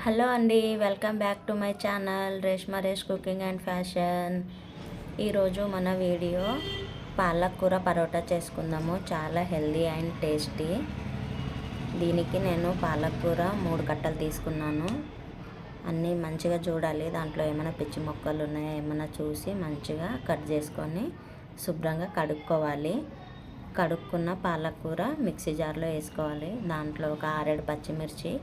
Hello అండి, welcome back to my channel Reshma cooking and fashion. ఈరోజు మన వీడియో పాలకూర పరోటా చేసుకుందాము. చాలా హెల్దీ అండ్ టేస్టీ. దీనికి నేను పాలకూర 3 కట్టలు తీసుకున్నాను. అన్నీ మంచిగా చూడాలి, దాంట్లో ఏమైనా పిచ్చి మొక్కలు ఉన్నాయా ఏమైనా చూసి మంచిగా కట్ చేసుకొని శుభ్రంగా కడుక్కోవాలి. కడుక్కున్న పాలకూర మిక్సీ జార్లో వేసుకోవాలి. దాంట్లో ఒక 6 పచ్చిమిర్చి,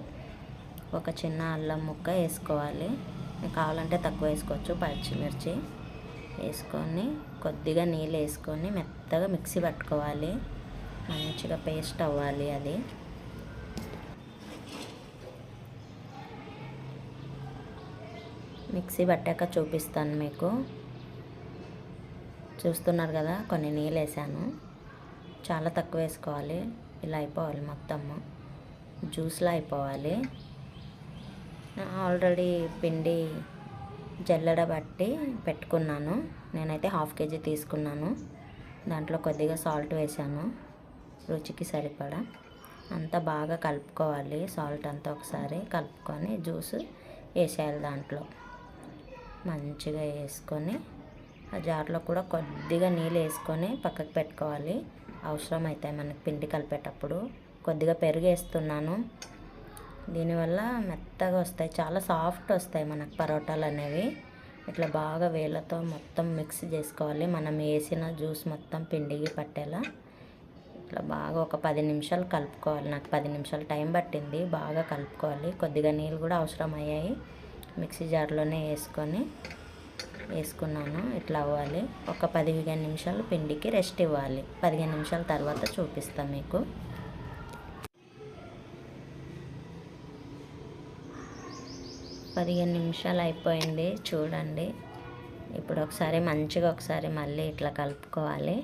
ఒక చిన్న అల్లం ముక్క వేసుకోవాలి. కావాలంటే తక్కువ వేసుకోవచ్చు. పచ్చిమిర్చి వేసుకొని కొద్దిగా నీళ్ళు వేసుకొని మెత్తగా మిక్సీ పట్టుకోవాలి. మంచిగా పేస్ట్ అవ్వాలి. అది మిక్సీ పట్టాక చూపిస్తాను మీకు. చూస్తున్నారు కదా, కొన్ని నీళ్ళు వేసాను. చాలా తక్కువ వేసుకోవాలి. ఇలా అయిపోవాలి, మొత్తము జ్యూస్లా అయిపోవాలి. ఆల్రెడీ పిండి జల్లెడ బట్టి పెట్టుకున్నాను. నేనైతే 1/2 kg తీసుకున్నాను. దాంట్లో కొద్దిగా సాల్ట్ వేసాను, రుచికి సరిపడా. అంతా బాగా కలుపుకోవాలి. సాల్ట్ అంతా ఒకసారి కలుపుకొని జ్యూస్ వేసేయాలి. దాంట్లో మంచిగా వేసుకొని ఆ జార్లో కూడా కొద్దిగా నీళ్ళు వేసుకొని పక్కకు పెట్టుకోవాలి. అవసరం అయితే మనకి పిండి కలిపేటప్పుడు కొద్దిగా పెరుగు వేస్తున్నాను. దీనివల్ల మెత్తగా వస్తాయి, చాలా సాఫ్ట్ వస్తాయి మనకు పరోటాలు అనేవి. ఇట్లా బాగా వేళ్ళతో మొత్తం మిక్స్ చేసుకోవాలి. మనం వేసిన జ్యూస్ మొత్తం పిండికి పట్టేలా ఇట్లా బాగా ఒక 10 నిమిషాలు కలుపుకోవాలి. నాకు 10 నిమిషాలు టైం పట్టింది. బాగా కలుపుకోవాలి. కొద్దిగా నీళ్ళు కూడా అవసరం అయ్యాయి. మిక్సీ జార్లోనే వేసుకున్నాను. ఇట్లా అవ్వాలి. ఒక 15 నిమిషాలు పిండికి రెస్ట్ ఇవ్వాలి. 15 నిమిషాల తర్వాత చూపిస్తాను మీకు. 15 నిమిషాలు అయిపోయింది, చూడండి. ఇప్పుడు ఒకసారి మంచిగా మళ్ళీ ఇట్లా కలుపుకోవాలి.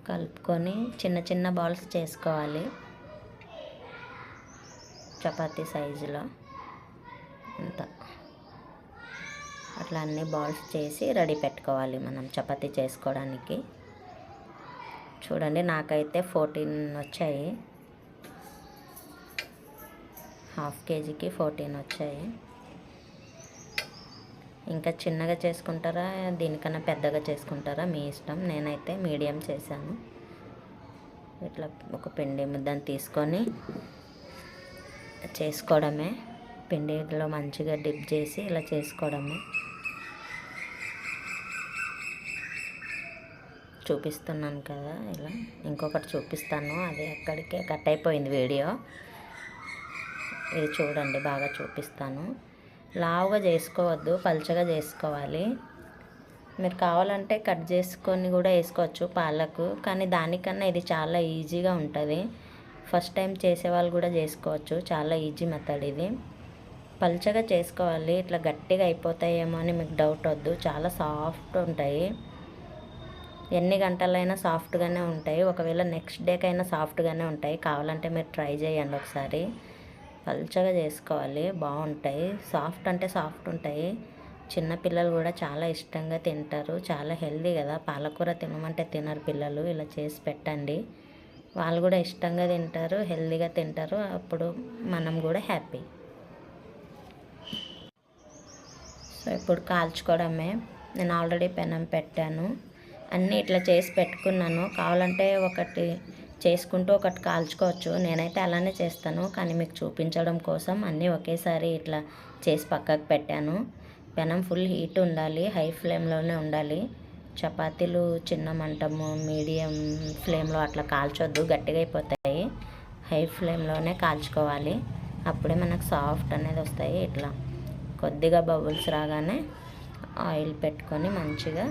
కలుపుకొని చిన్న చిన్న బాల్స్ చేసుకోవాలి. చపాతీ సైజులో అంత అట్లా అన్ని బాల్స్ చేసి రెడీ పెట్టుకోవాలి మనం చపాతీ చేసుకోవడానికి. చూడండి, నాకైతే 14 వచ్చాయి. 1/2 kgకి 14 వచ్చాయి. ఇంకా చిన్నగా చేసుకుంటారా, దీనికన్నా పెద్దగా చేసుకుంటారా, మీ ఇష్టం. నేనైతే మీడియం చేశాను. ఇట్లా ఒక పిండి ముద్దను తీసుకొని చేసుకోవడమే. పిండిలో మంచిగా డిప్ చేసి ఇలా చేసుకోవడమే. చూపిస్తున్నాను కదా ఇలా. ఇంకొకటి చూపిస్తాను, అది అక్కడికే కట్ అయిపోయింది వీడియో. ఇది చూడండి, బాగా చూపిస్తాను. లావుగా చేసుకోవద్దు, పల్చగా చేసుకోవాలి. మీరు కావాలంటే కట్ చేసుకొని కూడా వేసుకోవచ్చు పాలకు, కానీ దానికన్నా ఇది చాలా ఈజీగా ఉంటుంది. ఫస్ట్ టైం చేసేవాళ్ళు కూడా చేసుకోవచ్చు. చాలా ఈజీ మెథడ్ ఇది. పల్చగా చేసుకోవాలి. ఇట్లా గట్టిగా అయిపోతాయేమో అని మీకు డౌట్ వద్దు. చాలా సాఫ్ట్ ఉంటాయి. ఎన్ని గంటలైనా సాఫ్ట్గానే ఉంటాయి. ఒకవేళ నెక్స్ట్ డేకైనా సాఫ్ట్గానే ఉంటాయి. కావాలంటే మీరు ట్రై చేయండి ఒకసారి. పల్చగా చేసుకోవాలి, బాగుంటాయి. సాఫ్ట్ అంటే సాఫ్ట్ ఉంటాయి. చిన్నపిల్లలు కూడా చాలా ఇష్టంగా తింటారు. చాలా హెల్దీ కదా. పాలకూర తినమంటే తినరు పిల్లలు. ఇలా చేసి పెట్టండి, వాళ్ళు కూడా ఇష్టంగా తింటారు, హెల్దీగా తింటారు. అప్పుడు మనం కూడా హ్యాపీ. సో ఇప్పుడు కాల్చుకోవడమే. నేను ఆల్రెడీ పెనం పెట్టాను. అన్నీ ఇట్లా చేసి పెట్టుకున్నాను. కావాలంటే ఒకటి చేసుకుంటూ ఒకటి కాల్చుకోవచ్చు. నేనైతే అలానే చేస్తాను, కానీ మీకు చూపించడం కోసం అన్నీ ఒకేసారి ఇట్లా చేసి పక్కకు పెట్టాను. పెనం ఫుల్ హీట్ ఉండాలి, హై ఫ్లేమ్లోనే ఉండాలి. చపాతీలు చిన్న మంటము, మీడియం ఫ్లేమ్లో అట్లా కాల్చొద్దు, గట్టిగా అయిపోతాయి. హై ఫ్లేమ్లోనే కాల్చుకోవాలి. అప్పుడే మనకు సాఫ్ట్ అనేది వస్తాయి. ఇట్లా కొద్దిగా బబుల్స్ రాగానే ఆయిల్ పెట్టుకొని మంచిగా,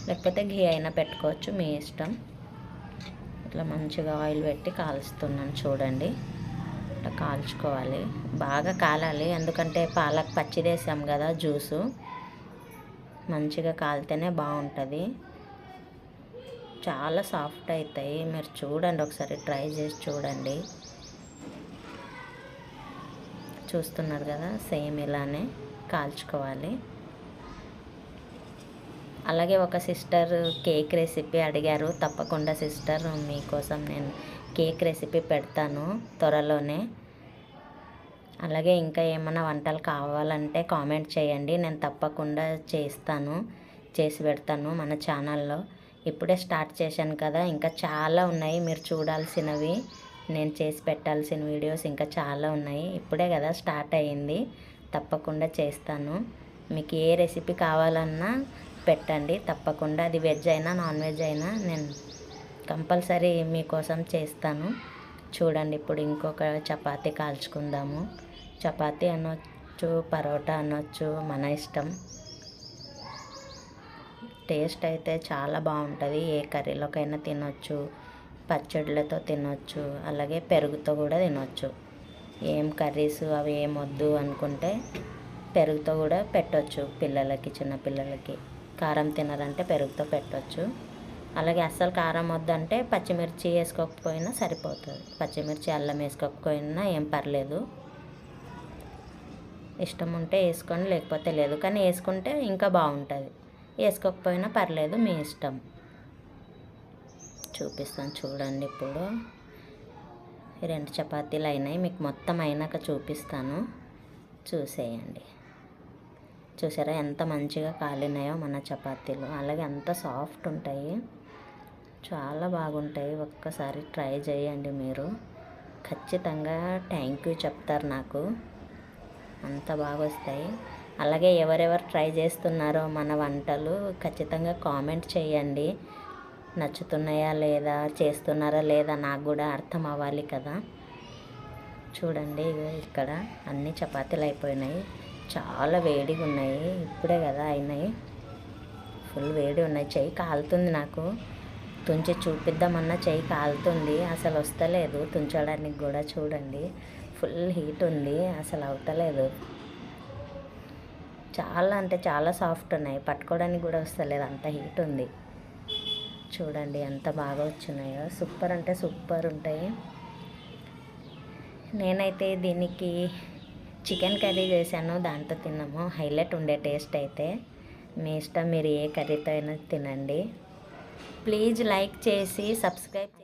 లేకపోతే ఘీ అయినా పెట్టుకోవచ్చు, మీ ఇష్టం. ఇట్లా మంచిగా ఆయిల్ పెట్టి కాలుస్తున్నాను. చూడండి, ఇట్లా కాల్చుకోవాలి. బాగా కాలాలి, ఎందుకంటే పాలకు పచ్చిదేసాం కదా జ్యూసు. మంచిగా కాలితేనే బాగుంటుంది. చాలా సాఫ్ట్ అవుతాయి. మీరు చూడండి, ఒకసారి ట్రై చేసి చూడండి. చూస్తున్నారు కదా, సేమ్ ఇలానే కాల్చుకోవాలి. అలాగే ఒక సిస్టర్ కేక్ రెసిపీ అడిగారు. తప్పకుండా సిస్టర్, మీకోసం నేను కేక్ రెసిపీ పెడతాను త్వరలోనే. అలాగే ఇంకా ఏమైనా వంటలు కావాలంటే కామెంట్ చేయండి, నేను తప్పకుండా చేసి పెడతాను మన ఛానల్లో. ఇప్పుడే స్టార్ట్ చేశాను కదా, ఇంకా చాలా ఉన్నాయి మీరు చూడాల్సినవి. నేను చేసి పెట్టాల్సిన వీడియోస్ ఇంకా చాలా ఉన్నాయి. ఇప్పుడే కదా స్టార్ట్ అయ్యింది, తప్పకుండా చేస్తాను. మీకు ఏ రెసిపీ కావాలన్నా పెట్టండి, తప్పకుండా. అది వెజ్ అయినా నాన్ వెజ్ అయినా నేను కంపల్సరీ మీకోసం చేస్తాను. చూడండి, ఇప్పుడు ఇంకొక చపాతీ కాల్చుకుందాము. చపాతీ అనొచ్చు, పరోటా అనొచ్చు, మన ఇష్టం. టేస్ట్ అయితే చాలా బాగుంటుంది. ఏ కర్రీలోకైనా తినొచ్చు, పచ్చడిలతో తినొచ్చు, అలాగే పెరుగుతో కూడా తినొచ్చు. ఏం కర్రీస్ అవి ఏం వద్దు అనుకుంటే పెరుగుతో కూడా పెట్టొచ్చు పిల్లలకి, చిన్నపిల్లలకి. కారం తినరంటే పెరుగుతో పెట్టొచ్చు. అలాగే అస్సలు కారం వద్దంటే పచ్చిమిర్చి వేసుకోకపోయినా సరిపోతుంది. పచ్చిమిర్చి అల్లం వేసుకోకపోయినా ఏం పర్లేదు. ఇష్టం ఉంటే వేసుకొని, లేకపోతే లేదు. కానీ వేసుకుంటే ఇంకా బాగుంటుంది, వేసుకోకపోయినా పర్లేదు, మీ ఇష్టం. చూపిస్తాను చూడండి. ఇప్పుడు 2 చపాతీలు అయినాయి, మీకు మొత్తం అయినాక చూపిస్తాను, చూసేయండి. చూసారా ఎంత మంచిగా కాలినాయో మన చపాతీలు. అలాగే అంత సాఫ్ట్ ఉంటాయి, చాలా బాగుంటాయి. ఒక్కసారి ట్రై చేయండి మీరు, ఖచ్చితంగా థ్యాంక్ యూ చెప్తారు నాకు. అంత బాగా వస్తాయి. అలాగే ఎవరెవరు ట్రై చేస్తున్నారో మన వంటలు ఖచ్చితంగా కామెంట్ చేయండి. నచ్చుతున్నాయా లేదా, చేస్తున్నారా లేదా, నాకు కూడా అర్థం అవ్వాలి కదా. చూడండి, ఇక్కడ అన్ని చపాతీలు అయిపోయినాయి. చాలా వేడిగా ఉన్నాయి, ఇప్పుడే కదా అయినాయి. ఫుల్ వేడి ఉన్నాయి. చెయ్యి కాలుతుంది నాకు. తుంచి చూపిద్దామన్నా చెయ్యి కాలుతుంది, అసలు వస్తలేదు తుంచడానికి కూడా. చూడండి, ఫుల్ హీట్ ఉంది, అసలు అవుతలేదు. చాలా అంటే చాలా సాఫ్ట్ ఉన్నాయి, పట్టుకోవడానికి కూడా వస్తలేదు, అంత హీట్ ఉంది. చూడండి ఎంత బాగా వచ్చినాయో, సూపర్ అంటే సూపర్ ఉంటాయి. నేనైతే దీనికి చికెన్ కర్రీ చేశాను, దాంతో తిన్నాము. హైలైట్ ఉండే టేస్ట్ అయితే. మీ ఇష్టం, మీరు ఏ కర్రీతో అయినా తినండి. ప్లీజ్ లైక్ చేసి సబ్స్క్రైబ్